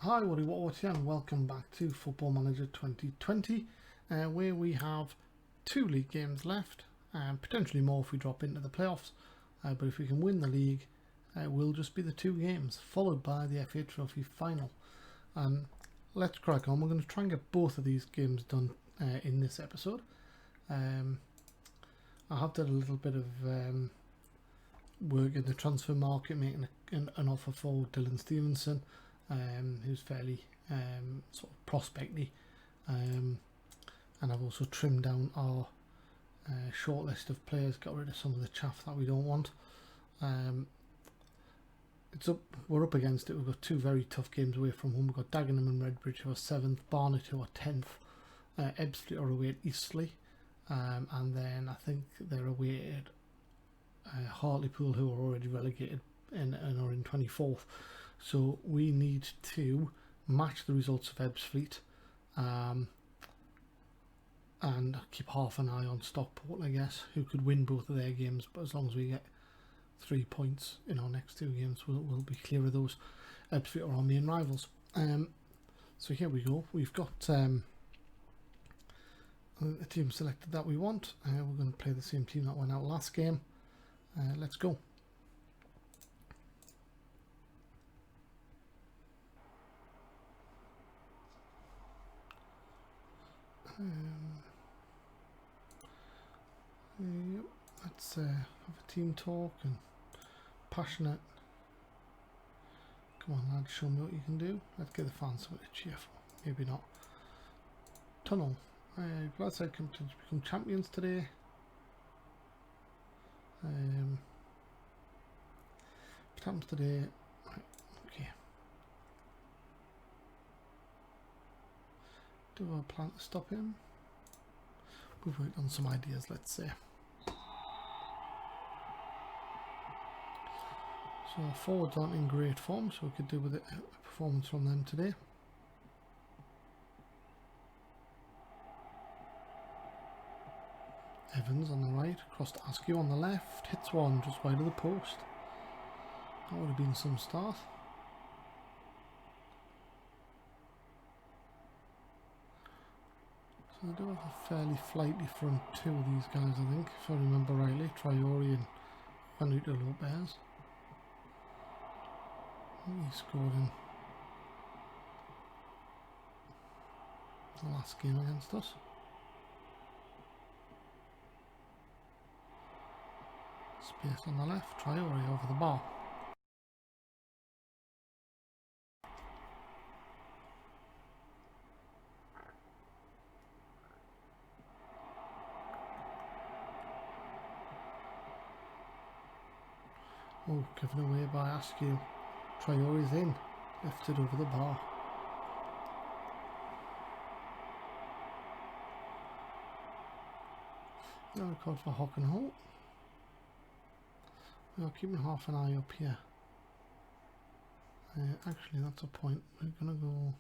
Hi, what here, and welcome back to Football Manager 2020, where we have 2 league games left, and potentially more if we drop into the playoffs. But if we can win the league, it will just be the 2 games, followed by the FA Trophy final. Let's crack on. We're going to try and get both of these games done in this episode. I have done a little bit of work in the transfer market, making an offer for Dylan Stevenson, who's fairly sort of prospecty, and I've also trimmed down our short list of players, got rid of some of the chaff that we don't want. We're up against it. We've got 2 very tough games away from home. We've got Dagenham and Redbridge, who are 7th, Barnet, who are 10th, Ebbsfleet are away at Eastleigh, and then I think they're away at Hartlepool, who are already relegated and are in 24th. So we need to match the results of Ebbsfleet and keep half an eye on Stockport, I guess, who could win both of their games, but as long as we get 3 points in our next 2 games, we'll be clear of those. Ebbsfleet are our main rivals. So here we go. We've got a team selected that we want. We're going to play the same team that went out last game. Let's go. Yep, let's have a team talk and passionate. Come on, lads, show me what you can do. Let's get the fans a bit cheerful. Maybe not. Tunnel. Blyth Spartans become champions today. What happens today? Right, okay. Do I plan to stop him? We've worked on some ideas, let's say. So our forwards aren't in great form, so we could do with a performance from them today. Evans on the right, across to Askew on the left, hits one just wide of the post. That would have been some start. So they do have a fairly flighty front 2 of these guys, I think, if I remember rightly. Traore and Juanito Lopez. He scored in the last game against us. Space on the left, Traore over the bar. Oh, given away by Askew. Traore's in, lifted over the bar. No record for Hock and Holt. We are keeping half an eye up here. Actually, that's a point. We're going to go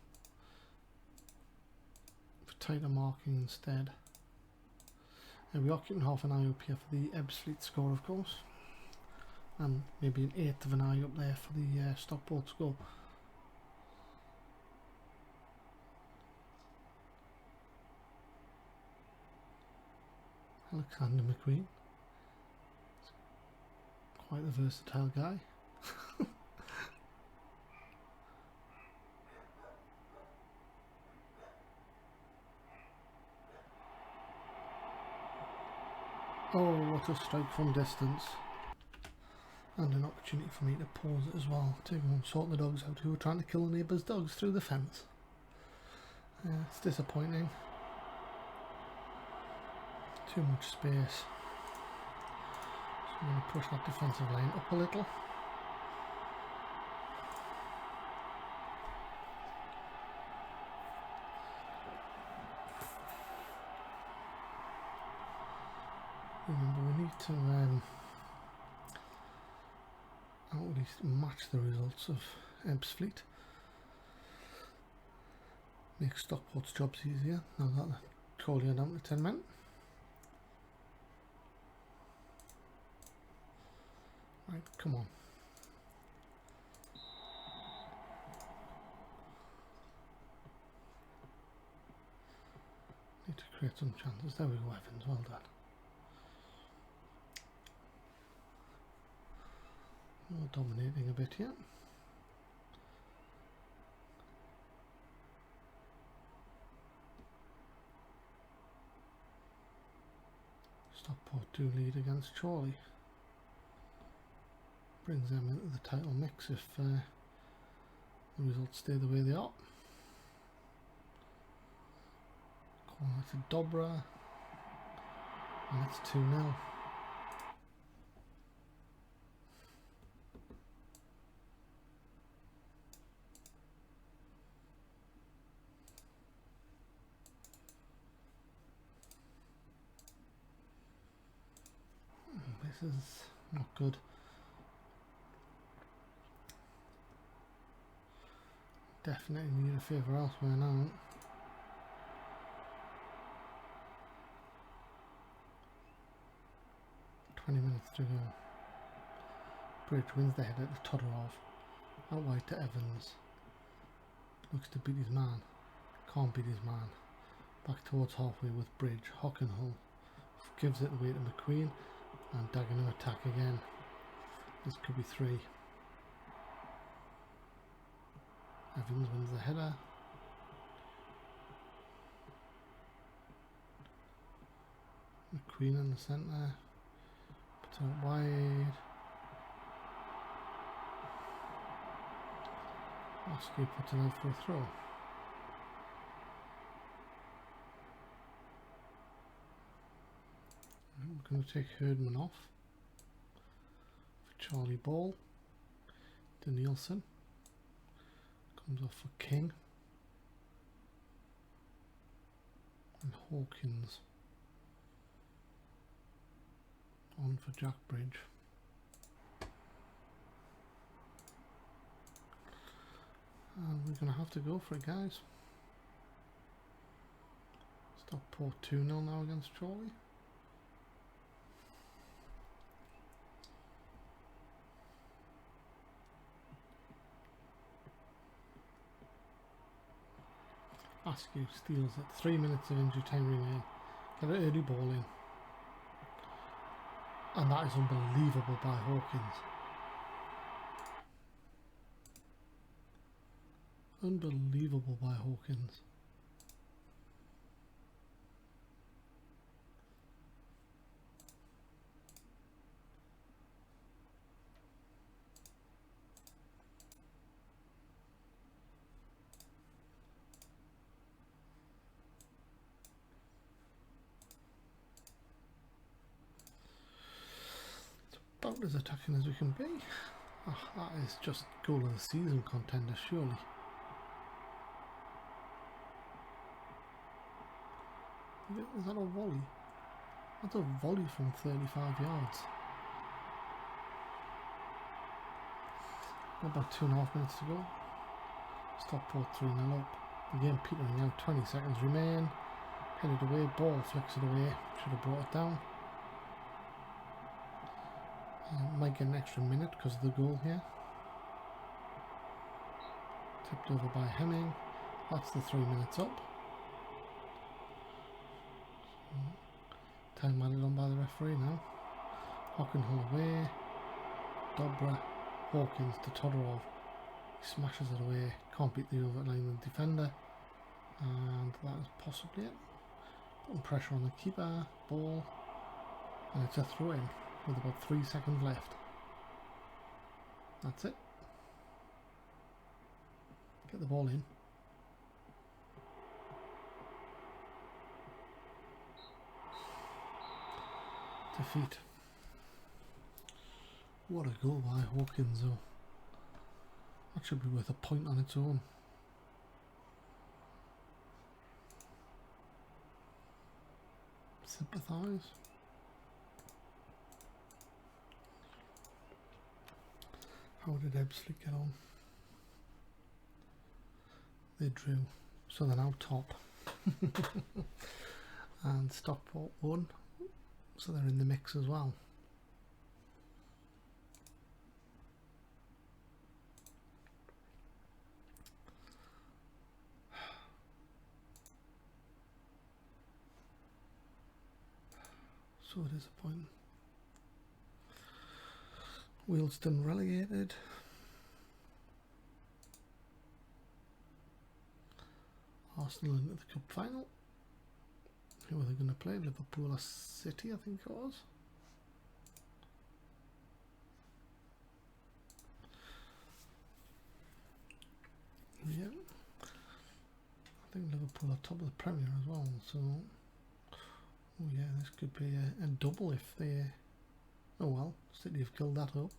for tighter marking instead. And we are keeping half an eye up here for the Ebbsfleet score, of course. And maybe an 1/8 of an eye up there for the Stockport score. Alexander McQueen. Quite the versatile guy. Oh, what a strike from distance. And an opportunity for me to pause it as well, to go and sort the dogs out who were trying to kill the neighbour's dogs through the fence. It's disappointing. Too much space. So I'm going to push that defensive line up a little. Remember, we need to at least match the results of Ebbsfleet. Make Stockport's jobs easier now that they're calling down to 10 men. Right, come on. to create some chances. There we go, Evans, well done. More dominating a bit here. Stockport do lead against Chorley. Brings them into the title mix if the results stay the way they are. Corner to Dobra, and it's 2-0. This is not good. Definitely need a favour elsewhere now. Minutes to go. Bridge wins the header to Todorov. Out wide to Evans. Looks to beat his man. Can't beat his man. Back towards halfway with Bridge. Hockenhull gives it away to McQueen. And Dagenham attack again. This could be 3. Evans wins the header. McQueen in the centre. Puts out wide. Oski puts it out for a throw. We're going to take Herdman off for Charlie Ball. Danielson comes off for King. And Hawkins on for Jack Bridge. And we're going to have to go for it, guys. Stockport 2-0 now against Chorley. Askew steals it. 3 minutes of injury time remain. Get an early ball in. And that is unbelievable by Hawkins. Unbelievable by Hawkins. About as attacking as we can be. Oh, that is just goal of the season contender, surely. Is that a volley? That's a volley from 35 yards. About 2.5 minutes to go. Stockport 3-0 up. The game petering out. 20 seconds remain. Headed away. Ball flicks it away. Should have brought it down. Might get an extra minute because of the goal here. Tipped over by Hemming. That's the 3 minutes up. Time added on by the referee now. Hockenhull away. Dobra. Hawkins to Todorov. He smashes it away. Can't beat the overline defender. And that is possibly it. Putting pressure on the keeper. Ball. And it's a throw in with about 3 seconds left. That's it. Get the ball in. Defeat. What a goal by Hawkins though. That should be worth a point on its own. Sympathise. How did Ebbsfleet get on? They drew, so they're now top. And Stockport won, so they're in the mix as well. so disappointing. Wealdstone relegated. Arsenal into the cup final. Who are they going to play? Liverpool or City, I think it was. Yeah. I think Liverpool are top of the Premier as well, so oh yeah, this could be a double if they oh well, City have killed that up.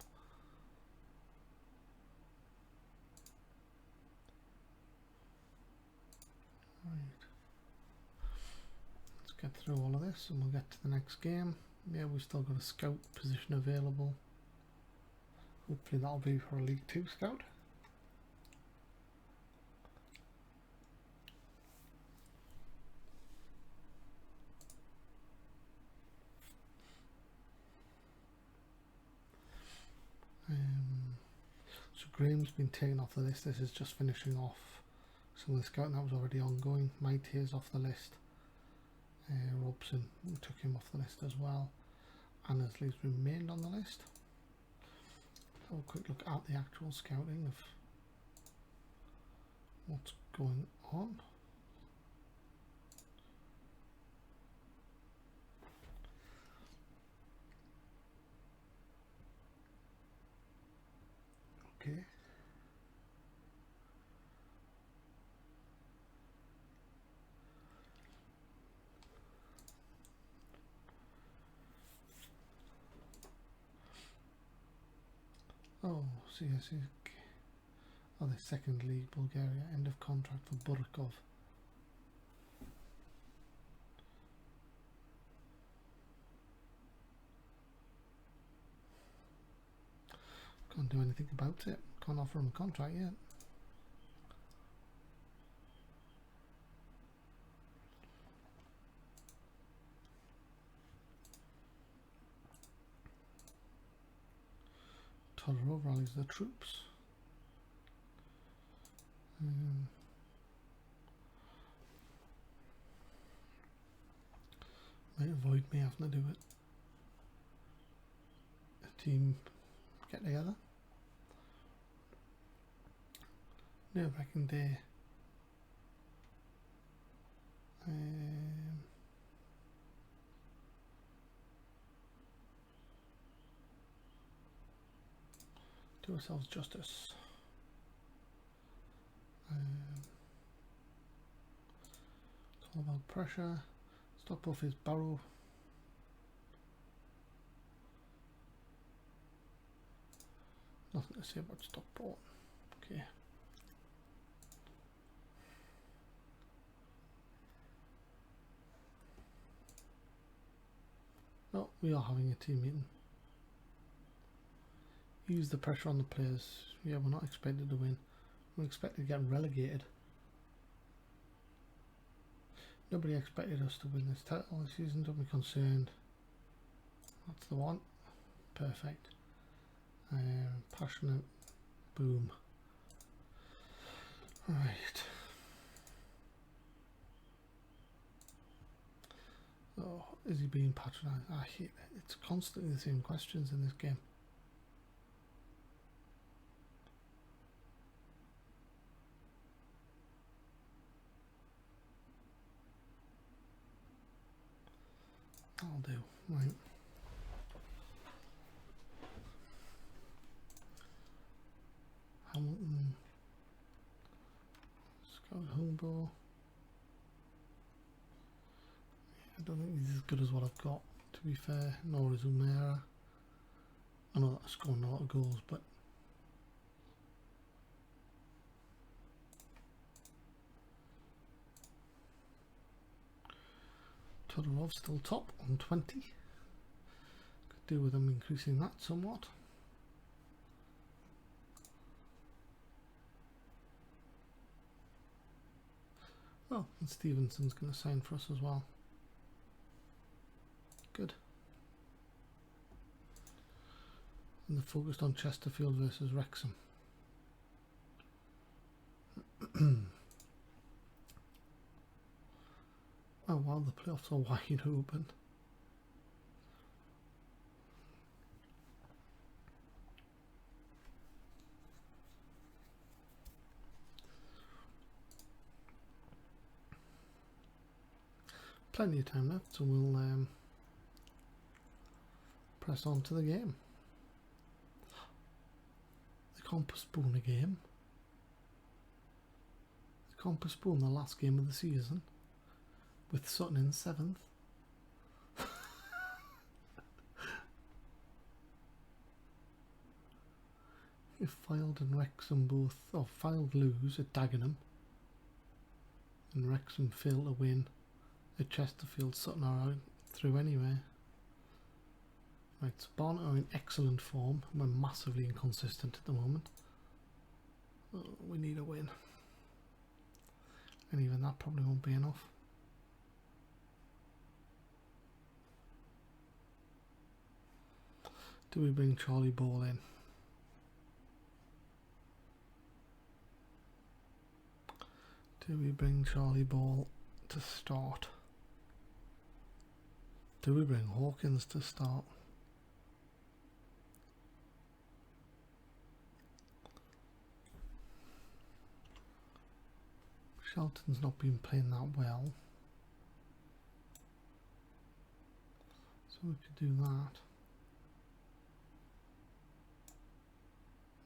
Right. Let's get through all of this and we'll get to the next game. Yeah, we've still got a scout position available. Hopefully that'll be for a League 2 scout. So Graham's been taken off the list. This is just finishing off some of the scouting that was already ongoing. Maite's off the list. Robson, we took him off the list as well. Annesley's remained on the list. Have a quick look at the actual scouting of what's going on. Okay. Oh, CSC. Oh, the second league, Bulgaria. End of contract for Burkov. Can't do anything about it. Can't offer him a contract yet. Todorov rallies the troops. Might avoid me having to do it. A team get together. Nerve-wracking day. Do ourselves justice. It's all about pressure. Stop off his barrow. Nothing to say about Stockport. Okay. Oh, we are having a team meeting. Use the pressure on the players. Yeah, we're not expected to win. We're expected to get relegated. Nobody expected us to win this title this season, don't be concerned. That's the one. Perfect. Passionate. Boom. Right. Oh, is he being patronised? I hate it. It's constantly the same questions in this game. I'll do. Right. Hamilton. Scout Humbo. I don't think he's as good as what I've got, to be fair, nor is Umera. I know that's scoring a lot of goals, but Todorov still top on 20. Could do with them increasing that somewhat. Well, and Stevenson's going to sign for us as well. Good. And they're focused on Chesterfield versus Wrexham. Oh wow, the playoffs are wide open. plenty of time left, so we'll press on to the game. They can't postpone a game. They can't postpone the last game of the season with Sutton in 7th. If Fylde and Wrexham both, or Fylde lose at Dagenham and Wrexham fail to win at Chesterfield, Sutton are out through anyway. Right, so Barnet are in excellent form. We're massively inconsistent at the moment. We need a win. And even that probably won't be enough. Do we bring Charlie Ball in? Do we bring Charlie Ball to start? Do we bring Hawkins to start? Shelton's not been playing that well, so we could do that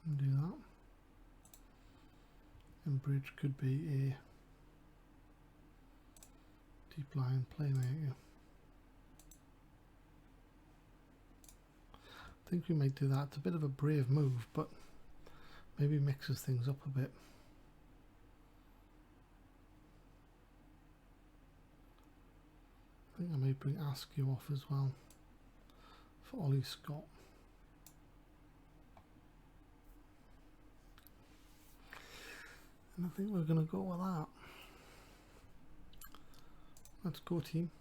and do that. And Bridge could be a deep line playmaker. I think we might do that. It's a bit of a brave move, but maybe mixes things up a bit. I think I may bring Askew off as well for Ollie Scott. And I think we're going to go with that. Let's go, team.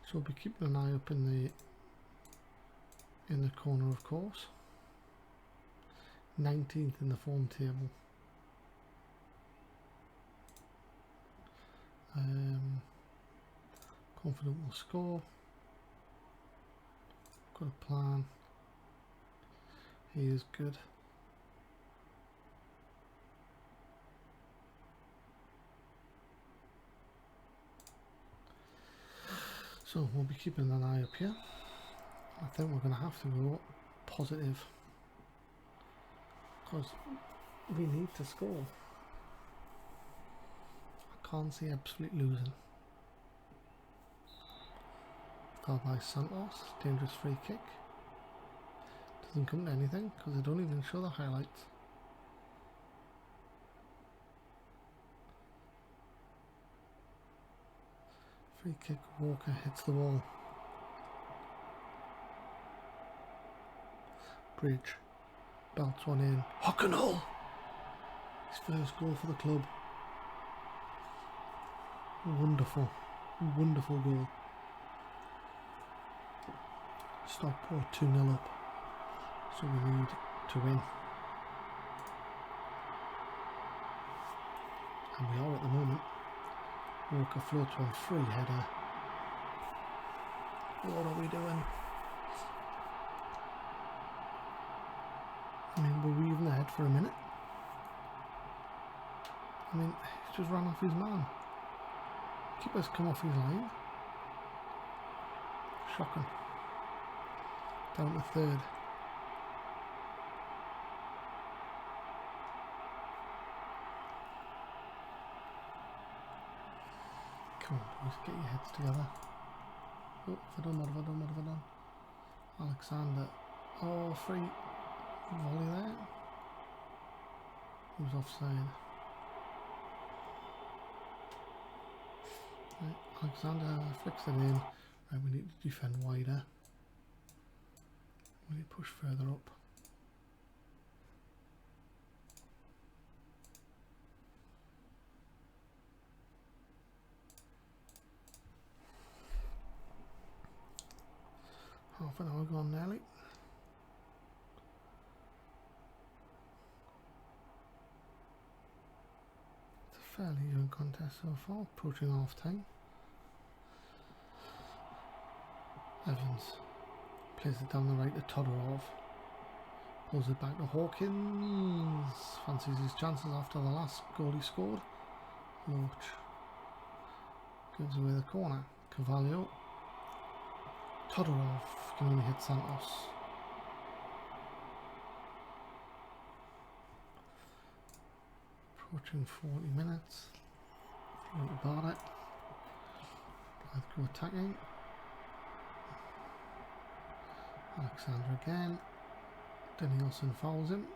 So we'll be keeping an eye up in the corner, of course. 19th in the form table. Confident we'll score. Got a plan. He is good. So we'll be keeping an eye up here. I think we're going to have to go positive because we need to score. I can't see absolute losing. Foul by Santos, dangerous free kick. Doesn't come to anything because they don't even show the highlights. Free kick, Walker hits the wall. Bridge belts one in. Hockenhull! His first goal for the club. Wonderful, wonderful goal. Stockport 2-0 up, so we need to win. And we are at the moment. Walker floats one free header. What are we doing? I mean, were we even ahead for a minute? I mean, he's just ran off his man. Keeper's come off his line. Shocking. Down to third. Come on, boys, get your heads together. Oh, what have I done? What have I done? What have I done? Alexander. Oh, free volley there. He was offside. Right, Alexander flicks it in. Right, we need to defend wider. We need to push further up. Half an hour gone nearly. It's a fairly even contest so far, approaching half time. Evans plays it down the right to Todorov. Pulls it back to Hawkins. Fancies his chances after the last goal he scored. Loach gives away the corner. Carvalho. Todorov can only hit Santos. Approaching 40 minutes. Through to Barnett. Blyth go attacking. Alexander again. Danielson fouls him.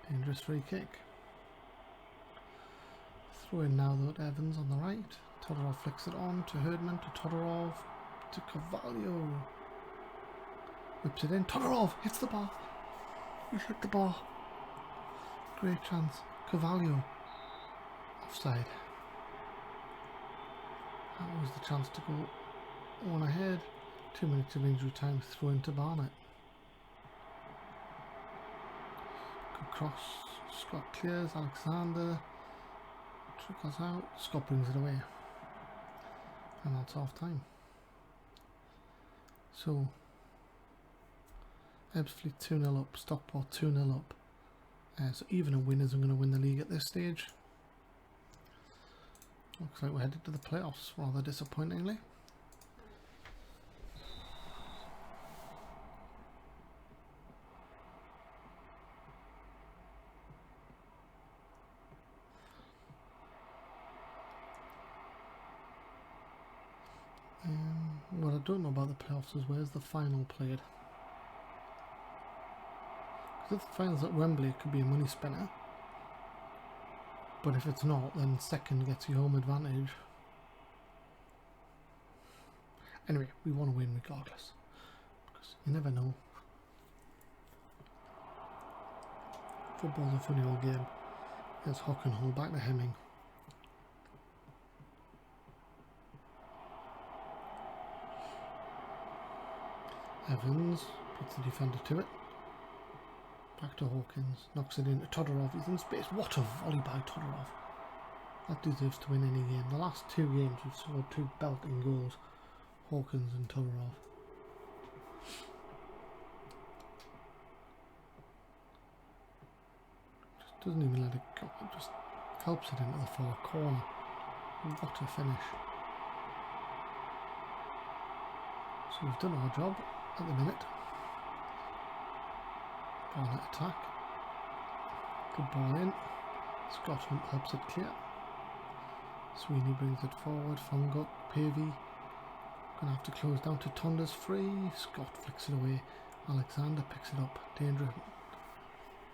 Dangerous free kick. Throw in now though to Evans on the right. Todorov flicks it on to Herdman, to Todorov, to Carvalho. Whips it in. Todorov hits the bar. He's hit the bar. Great chance. Carvalho. Offside. That was the chance to go on ahead. 2 minutes of injury time. Throw into Barnett. Good cross. Scott clears. Alexander trickles out. Scott brings it away. And that's half time. So Ebbsfleet 2-0 up, Stockport 2-0 up. So even a win isn't going to win the league at this stage. Looks like we're headed to the playoffs, rather disappointingly. What I don't know about the playoffs is where's the final played. Because if the final's at Wembley, it could be a money spinner. But if it's not, then second gets you home advantage. Anyway, we want to win regardless. Because you never know. Football's a funny old game. There's Hockenhull back to Hemming. Evans puts the defender to it. Back to Hawkins. Knocks it into Todorov. He's in space. What a volley by Todorov. That deserves to win any game. The last two games we've scored two belting goals. Hawkins and Todorov. Just doesn't even let it go. It just helps it into the far corner. What a finish. So we've done our job at the minute. Barnett attack. Good ball in. Scott helps it clear. Sweeney brings it forward. Funguk, Pavey. Gonna have to close down to Tonda's free. Scott flicks it away. Alexander picks it up. Dangerous.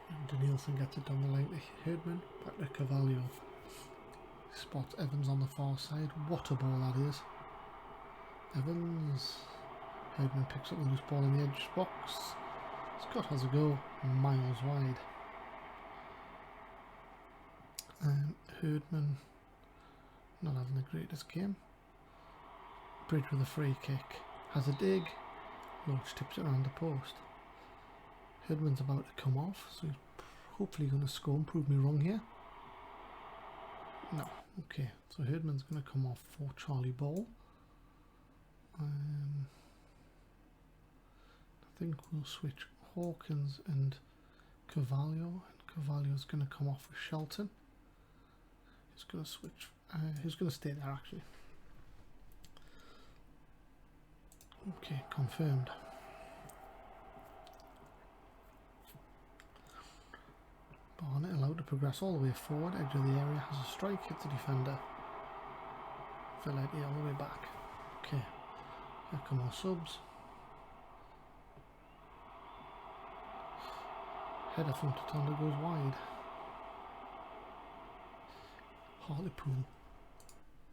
And Danielson gets it down the line to Herdman. Back to Carvalho. Spots Evans on the far side. What a ball that is. Evans. Herdman picks up the loose ball in the edge box. Scott has a go. Miles wide. Herdman not having the greatest game. Bridge with a free kick. Has a dig. Loach tips it around the post. Herdman's about to come off, so he's hopefully going to score and prove me wrong here. No. Okay, so Herdman's going to come off for Charlie Ball. I think we'll switch Hawkins and Carvalho. And Carvalho's going to come off for Shelton. He's going to switch. He's going to stay there actually. Okay, confirmed. Barnett allowed to progress all the way forward. Edge of the area, has a strike, hits the defender. Villetti all the way back. Okay, here come our subs. Header from Tatanda goes wide.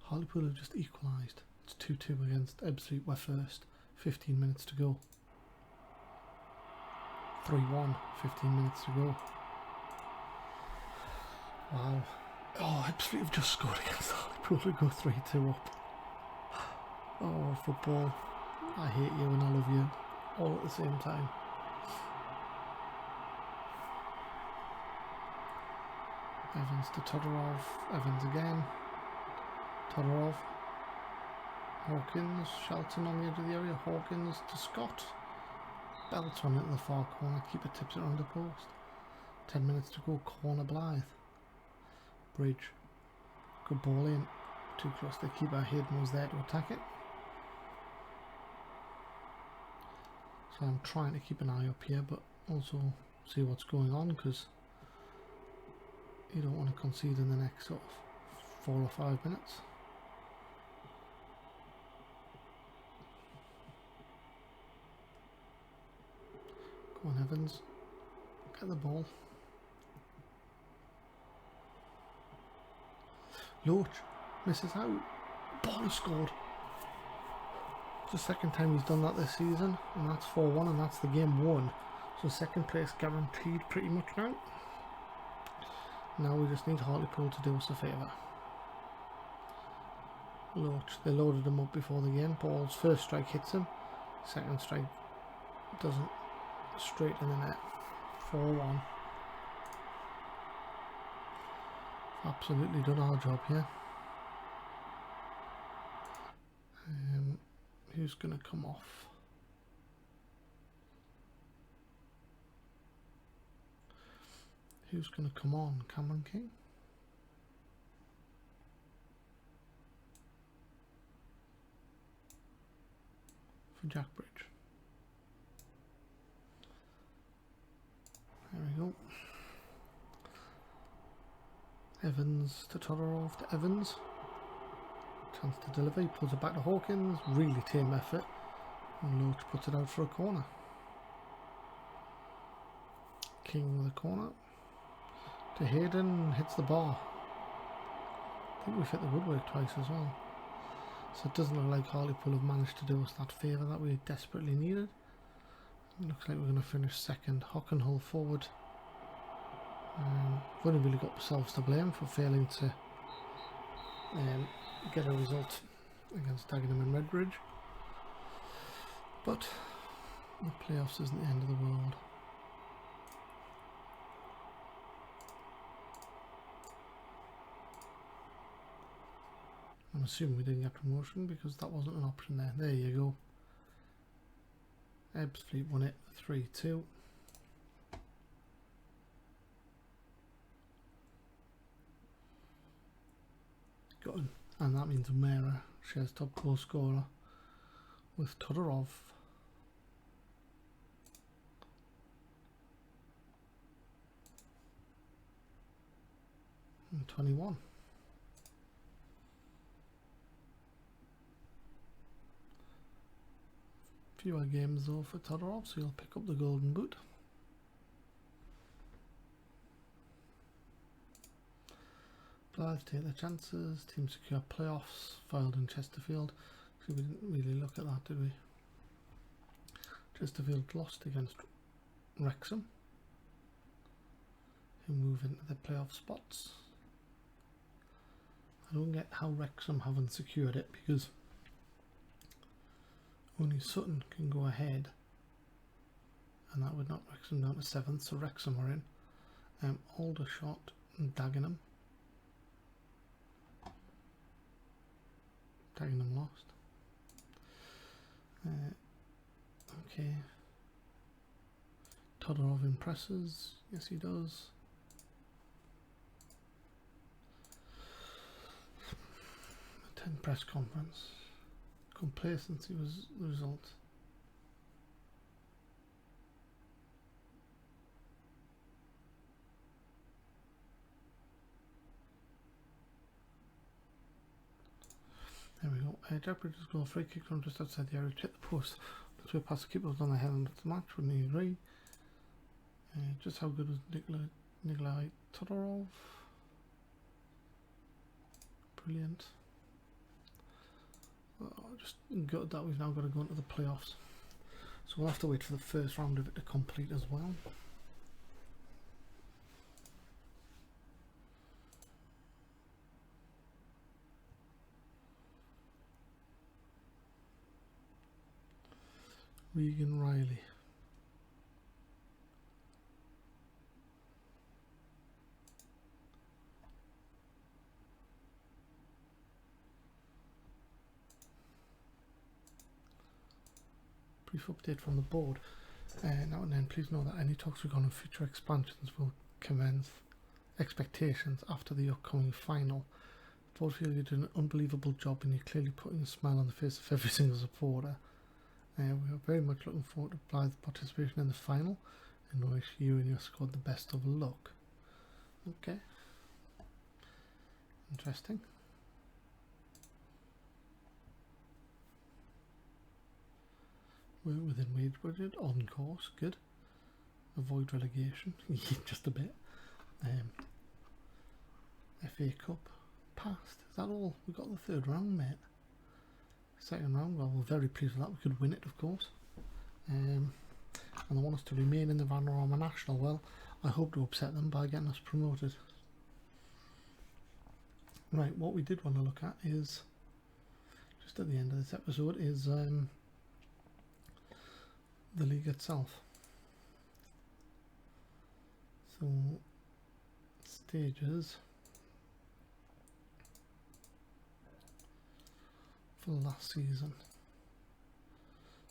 Hartlepool have just equalised. It's 2-2 against Ebbsfleet. We're first. 15 minutes to go. 3-1. 15 minutes to go. Wow. Oh, Ebbsfleet have just scored against Hartlepool to go 3-2 up. Oh, football. I hate you and I love you all at the same time. Evans to Todorov. Evans again. Todorov. Hawkins. Shelton on the edge of the area. Hawkins to Scott. belts one into the far corner. Keeper tips it around the post. 10 minutes to go. Corner Blyth. Bridge. Good ball in. Too close to the keeper. Hayden was there to attack it. So I'm trying to keep an eye up here, but also see what's going on, because you don't want to concede in the next sort of 4 or 5 minutes. Go on, Evans. Get the ball. Loach misses out. Ball scored. It's the second time he's done that this season, and that's 4-1, and that's the game won. So second place guaranteed pretty much now. Now we just need Hartlepool to do us a favour. Loach, they loaded him up before the game. Ball's first strike hits him. Second strike doesn't. Straight in the net. 4-1. Absolutely done our job here. Who's going to come off? Who's going to come on? Cameron King? For Jack Bridge. There we go. Evans to Todorov to Evans. Chance to deliver. He pulls it back to Hawkins. Really tame effort. And Loach puts it out for a corner. King with a corner. To Hayden. Hits the bar. I think we've hit the woodwork twice as well. So it doesn't look like Hartlepool have managed to do us that favour that we desperately needed. It looks like we're going to finish second. Hockenhull forward. We've only really got ourselves to blame for failing to get a result against Dagenham and Redbridge. But the playoffs isn't the end of the world. I'm assuming we didn't get promotion because that wasn't an option there. There you go. Ebbsfleet won it 3-2. Good. And that means Mera shares top goal scorer with Todorov. And 21. Fewer games though for Todorov, so he'll pick up the golden boot. Blyth take their chances, team secure playoffs, filed in Chesterfield. So we didn't really look at that, did we? Chesterfield lost against Wrexham, who move into the playoff spots. I don't get how Wrexham haven't secured it, because only Sutton can go ahead, and that would knock Wrexham down to 7th, so Wrexham are in. Aldershot and Dagenham. Dagenham lost. Okay. Todorov impresses. Yes, he does. Attend press conference. Complacency was the result. There we go. Jack Bridges goal, free kick from just outside the area, hit the post. Looks way past the keeper, was on the head of the match, wouldn't you agree? Just how good was Nikolai Todorov? Brilliant. Just good that we've now got to go into the playoffs. So we'll have to wait for the first round of it to complete as well. Regan Riley. Brief update from the board. Now and then, please know that any talks regarding future expansions will commence expectations after the upcoming final. Both feel you did an unbelievable job and you're clearly putting a smile on the face of every single supporter. We are very much looking forward to Blyth's participation in the final and wish you and your squad the best of luck. Okay. Interesting. We're within wage budget, on course, good. Avoid relegation, just a bit. FA Cup, passed. Is that all? We got the third round, mate. Second round, well, we're very pleased with that. We could win it, of course. And they want us to remain in the Vanarama National. Well, I hope to upset them by getting us promoted. Right, what we did want to look at is, just at the end of this episode, is the league itself. So, stages for last season.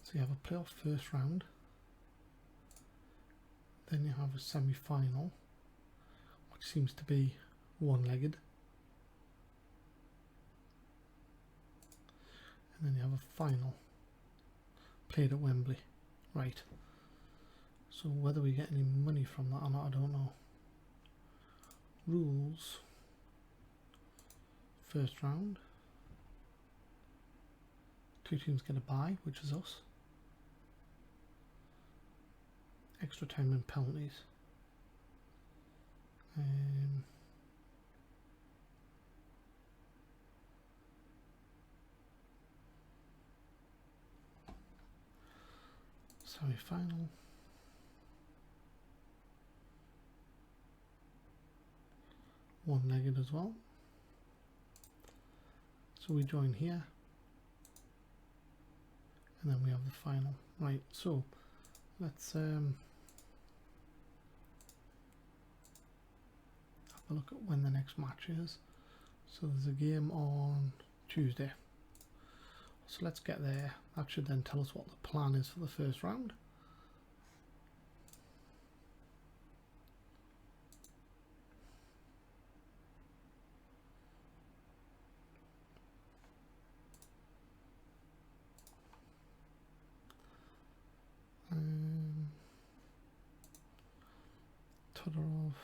So you have a playoff first round, then you have a semi-final, which seems to be one-legged, and then you have a final played at Wembley. Right, so whether we get any money from that or not, I don't know. Rules, first round, 2 teams get a bye, which is us. Extra time and penalties. Semi-final. One-legged as well. So we join here. And then we have the final. Right, so let's have a look at when the next match is. So there's a game on Tuesday. So let's get there. That should then tell us what the plan is for the first round. Todorov.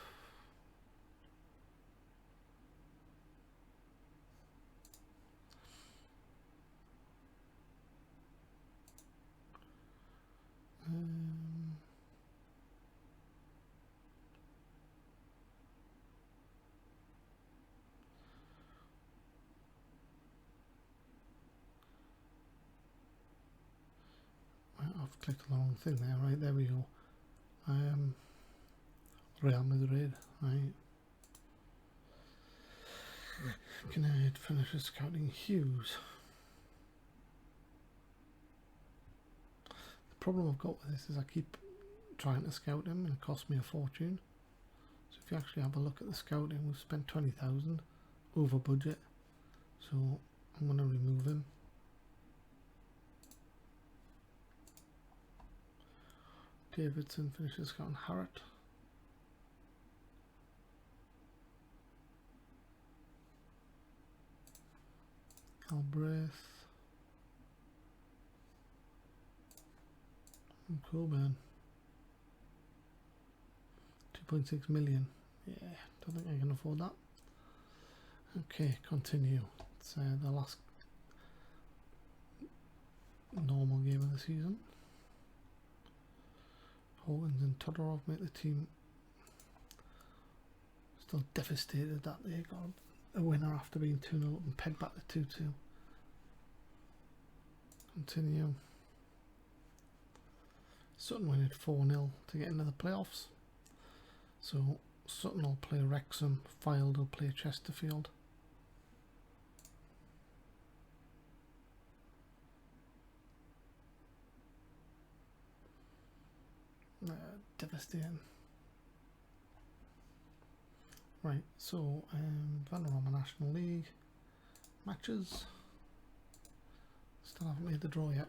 I've clicked on the wrong thing there. Right, there we go. Real Madrid, right. Connect, finisher scouting, Hughes. The problem I've got with this is I keep trying to scout him and it costs me a fortune. So if you actually have a look at the scouting, we've spent 20,000 over budget. So I'm going to remove him. Davidson, finisher scouting, Harrott. Blyth and Coburn. 2.6 million. Yeah, don't think I can afford that. Okay, continue. It's the last normal game of the season. Hawkins and Todorov make the team. Still devastated that they got a winner after being 2-0 up and pegged back to 2-2. Continue. Sutton win it 4-0 to get into the playoffs. So Sutton will play Wrexham, Fylde will play Chesterfield. Devastating. Right, so Vanarama National League matches. Still haven't made the draw yet.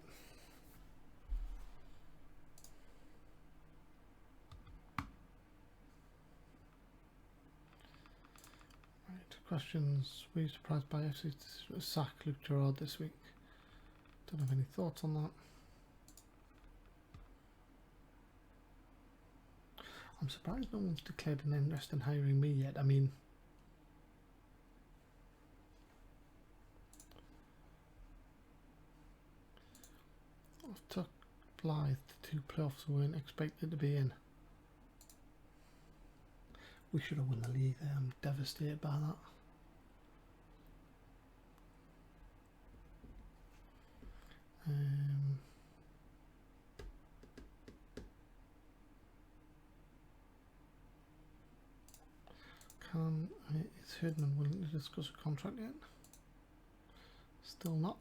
questions. Were you surprised by FC sack Luke Gerard this week? Don't have any thoughts on that. I'm surprised no one's declared an interest in hiring me yet. I mean, I've took Blyth to 2 playoffs we weren't expected to be in. We should have won the league there. I'm devastated by that. Is Herdman willing to discuss a contract yet? Still not.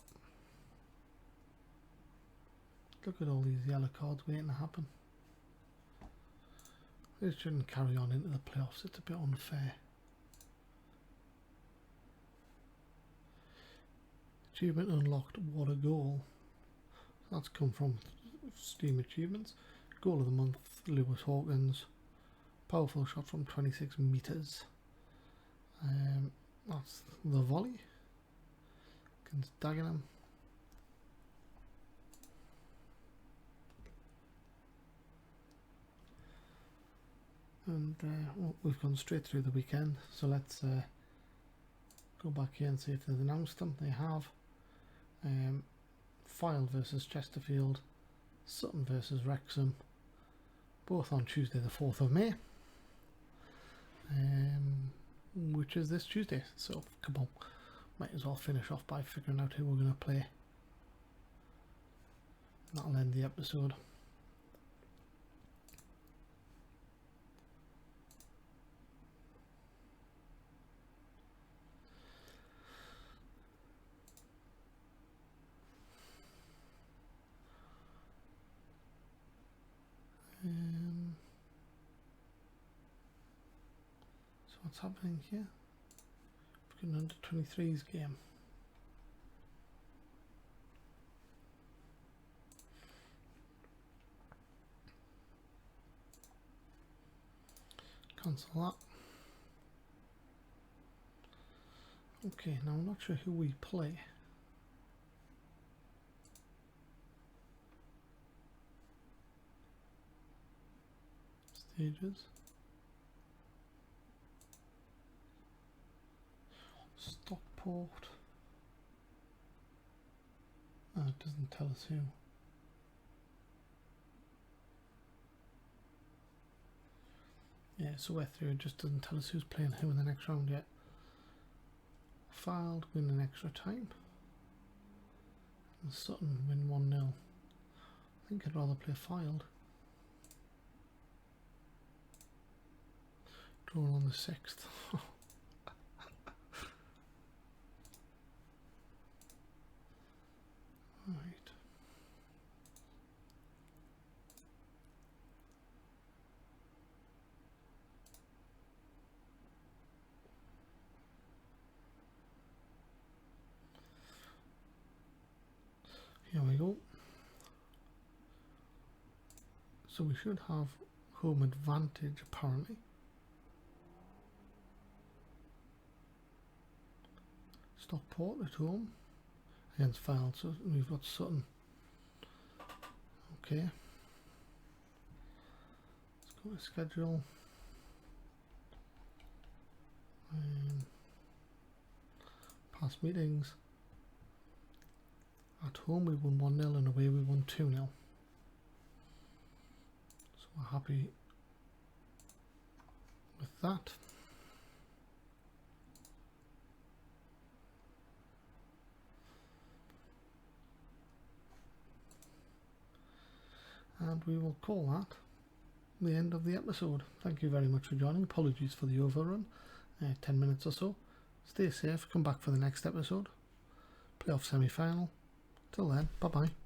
Look at all these yellow cards waiting to happen. This shouldn't carry on into the playoffs. It's a bit unfair. Achievement unlocked. What a goal. That's come from Steam Achievements. Goal of the month, Lewis Hawkins. Powerful shot from 26 metres. That's the volley against Dagenham. And well, we've gone straight through the weekend, so let's go back here and see if they've announced them. They have. Fylde versus Chesterfield, Sutton versus Wrexham, both on Tuesday the 4th of May, which is this Tuesday. So come on, might as well finish off by figuring out who we're going to play. That'll end the episode. So what's happening here? We've got an under-23s game. Cancel that. Okay, now I'm not sure who we play. Stages. Stockport. Oh, it doesn't tell us who. Yeah, so we're through. It just doesn't tell us who's playing who in the next round yet. Fylde win an extra time. And Sutton win 1-0. I think I'd rather play Fylde. Drawn on the 6th. Right. Here we go. So we should have home advantage apparently. Stockport at home against Fylde, so we've got Sutton. Okay. Let's go to schedule. Past meetings. At home we won 1-0 and away we won 2-0. So we're happy with that. And we will call that the end of the episode. Thank you very much for joining. Apologies for the overrun, 10 minutes or so. Stay safe, come back for the next episode. Playoff semi-final. Till then, bye bye.